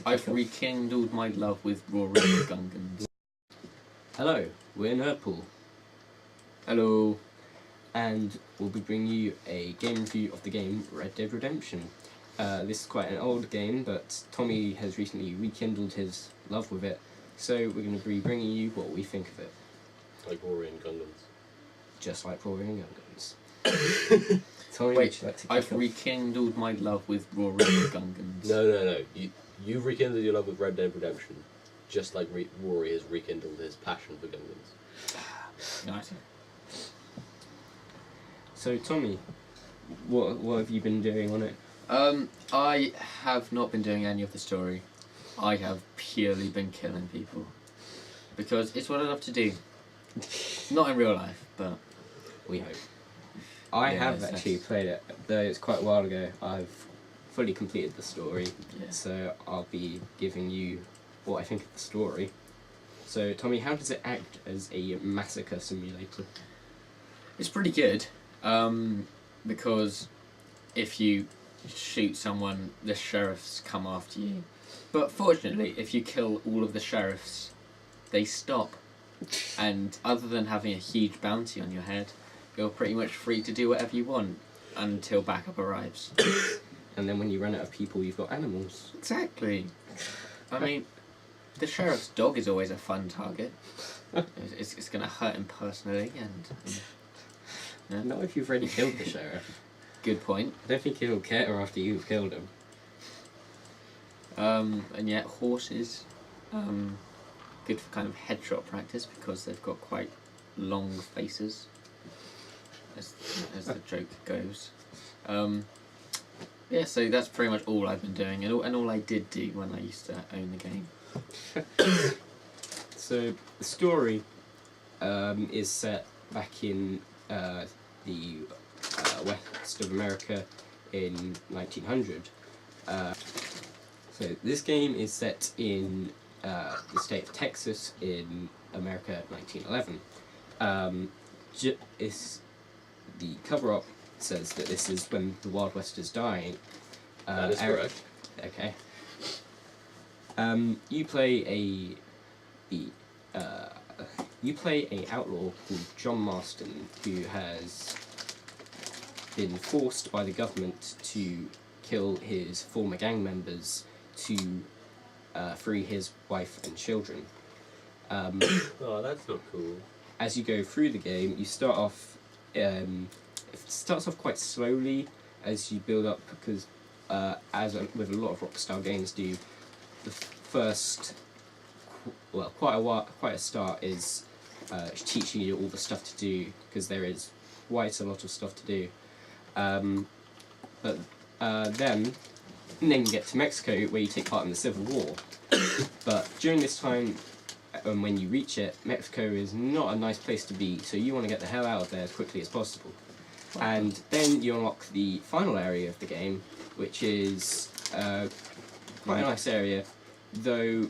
I've rekindled my love with Rory Gungans. Hello, we're Nerdpool. Hello. And we'll be bringing you a game review of the game Red Dead Redemption. This is quite an old game, but Tommy has recently rekindled his love with it, so we're going to be bringing you what we think of it. Like Rory and Gungans. Just like Rory and Gungans. Tommy, wait, I've rekindled my love with Rory Gungans. No. You've rekindled your love with Red Dead Redemption, just like Rory has rekindled his passion for Gungans. Nice. So Tommy, what have you been doing on it? I have not been doing any of the story. I have purely been killing people. Because it's what I love to do. Not in real life, but we hope. I have actually played it, though it's quite a while ago. I've fully completed the story, so I'll be giving you what I think of the story. So Tommy, how does it act as a massacre simulator? it's pretty good. Because if you shoot someone, the sheriffs come after you. But fortunately, if you kill all of the sheriffs, they stop. And other than having a huge bounty on your head, you're pretty much free to do whatever you want until backup arrives. And then when you run out of people, you've got animals. Exactly. I mean, the sheriff's dog is always a fun target. It's going to hurt him personally, and Not if you've already killed the sheriff. Good point. I don't think he'll care after you've killed him. And yet horses, good for kind of headshot practice because they've got quite long faces, as the joke goes. Yeah, so that's pretty much all I've been doing, and all I did do when I used to own the game. So the story is set back in the west of America in 1900. So this game is set in the state of Texas in America 1911. The cover-up says that this is when the Wild West is dying. That is correct. Okay. You play a outlaw called John Marston, who has been forced by the government to kill his former gang members to free his wife and children. Oh, that's not cool. As you go through the game, you start off. It starts off quite slowly as you build up, because with a lot of Rockstar games do, the first quite a start is teaching you all the stuff to do, because there is quite a lot of stuff to do. But then you get to Mexico, where you take part in the Civil War. But during this time, when you reach it, Mexico is not a nice place to be, so you want to get the hell out of there as quickly as possible. And then you unlock the final area of the game, which is quite a nice area, though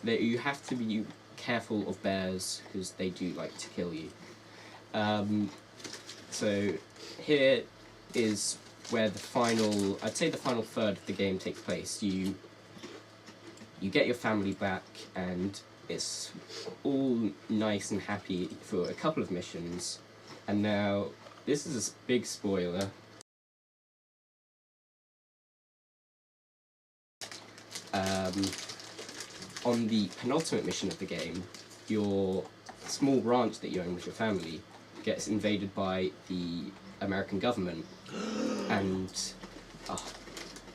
you have to be careful of bears, because they do like to kill you. So here is where I'd say the final third of the game takes place. You get your family back, and it's all nice and happy for a couple of missions. And now, this is a big spoiler. On the penultimate mission of the game, your small ranch that you own with your family gets invaded by the American government, and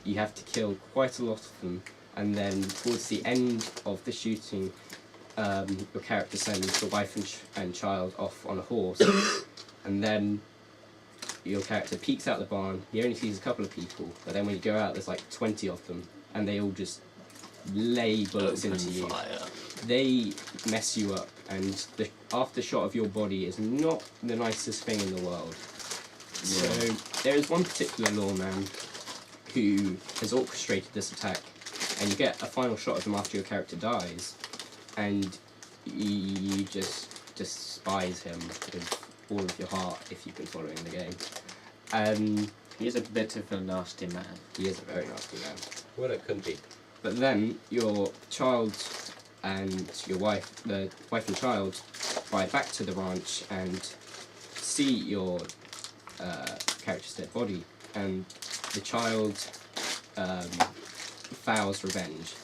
you have to kill quite a lot of them. And then towards the end of the shooting, your character sends your wife and child off on a horse, and then your character peeks out the barn. He only sees a couple of people, but then when you go out, there's like 20 of them, and they all just lay bullets into you. They mess you up, and the aftershot of your body is not the nicest thing in the world. So there is one particular lawman who has orchestrated this attack, and you get a final shot of him after your character dies, and you just despise him with all of your heart if you've been following the game. He is a bit of a nasty man. He is a very nasty man. Well, it could be. But then your child and your wife, the wife and child, ride back to the ranch and see your character's dead body, and the child vows revenge.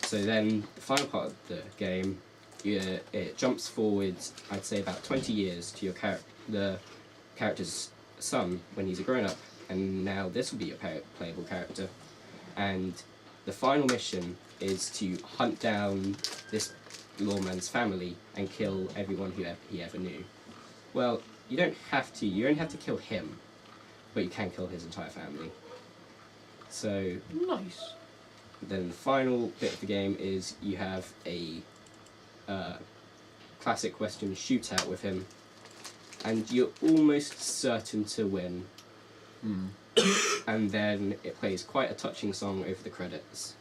So then the final part of the game, it jumps forward, I'd say about 20 years to your the character's son when he's a grown-up, and now this will be your playable character. And the final mission is to hunt down this lawman's family and kill everyone he ever knew. Well, you don't have to. You only have to kill him, but you can kill his entire family. So Nice. then the final bit of the game is you have a classic Western shootout with him, and you're almost certain to win. And then it plays quite a touching song over the credits.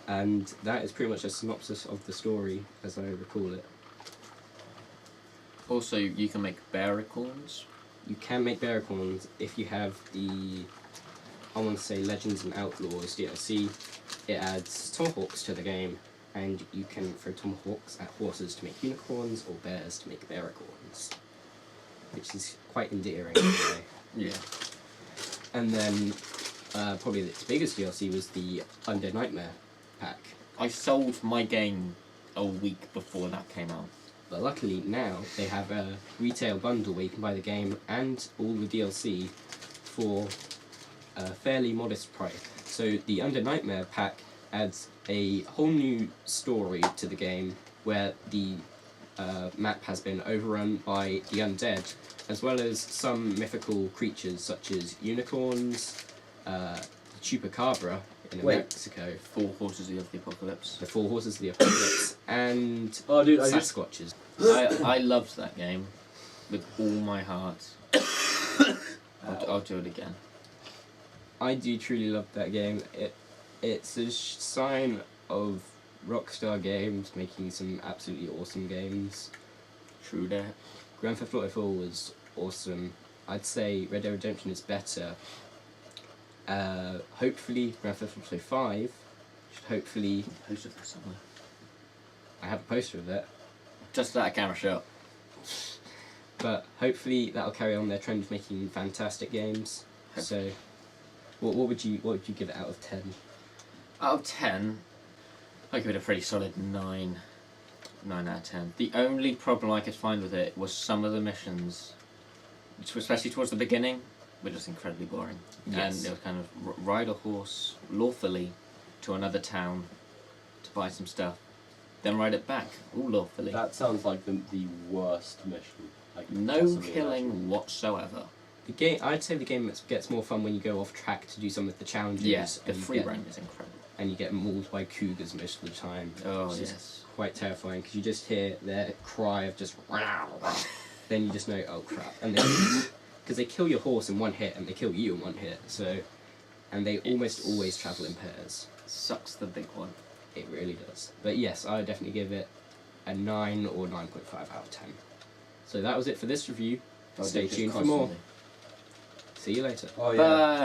And that is pretty much a synopsis of the story as I recall it. Also, you can make barracoons. You can make barracoons if you have the, I want to say, Legends and Outlaws DLC. It adds tomahawks to the game, and you can throw tomahawks at horses to make unicorns or bears to make barracoons, which is quite endearing in a way. Yeah. And then probably its biggest DLC was the Undead Nightmare pack. I sold my game a week before that came out. But luckily now they have a retail bundle where you can buy the game and all the DLC for a fairly modest price. So the Undead Nightmare pack adds a whole new story to the game where the map has been overrun by the undead, as well as some mythical creatures such as unicorns, chupacabra in Mexico, 4 Horses of the Apocalypse. the 4 Horses of the Apocalypse, and Oh, dude, I just Sasquatches. I loved that game with all my heart. I'll do it again. I do truly love that game. It's a sign of Rockstar Games making some absolutely awesome games. True that. Grand Theft Auto 4 was awesome. I'd say Red Dead Redemption is better. Hopefully Grand Theft Auto 5 should hopefully... Poster for somewhere. I have a poster of it. Just that camera shot. But hopefully that'll carry on their trend of making fantastic games. So, what would you give it out of 10? Out of 10, I give it a pretty solid 9. 9 out of 10. The only problem I could find with it was some of the missions, which especially towards the beginning, were just incredibly boring. Yes. And it was kind of ride a horse lawfully to another town to buy some stuff, then ride it back, all lawfully. That sounds like the worst mission. I could No possibly killing imagine. whatsoever. The game, I'd say the game gets more fun when you go off track to do some of the challenges. Yes, the and you free get- roam is incredible. And you get mauled by cougars most of the time. Oh, It's just yes. quite terrifying because you just hear their cry of just then you just know, oh crap. And because they kill your horse in one hit and they kill you in one hit, so and they almost always travel in pairs. Sucks the big one. It really does. But yes, I would definitely give it a 9 or 9.5 out of 10. So that was it for this review. Stay tuned for more. See you later. Oh yeah. Bye.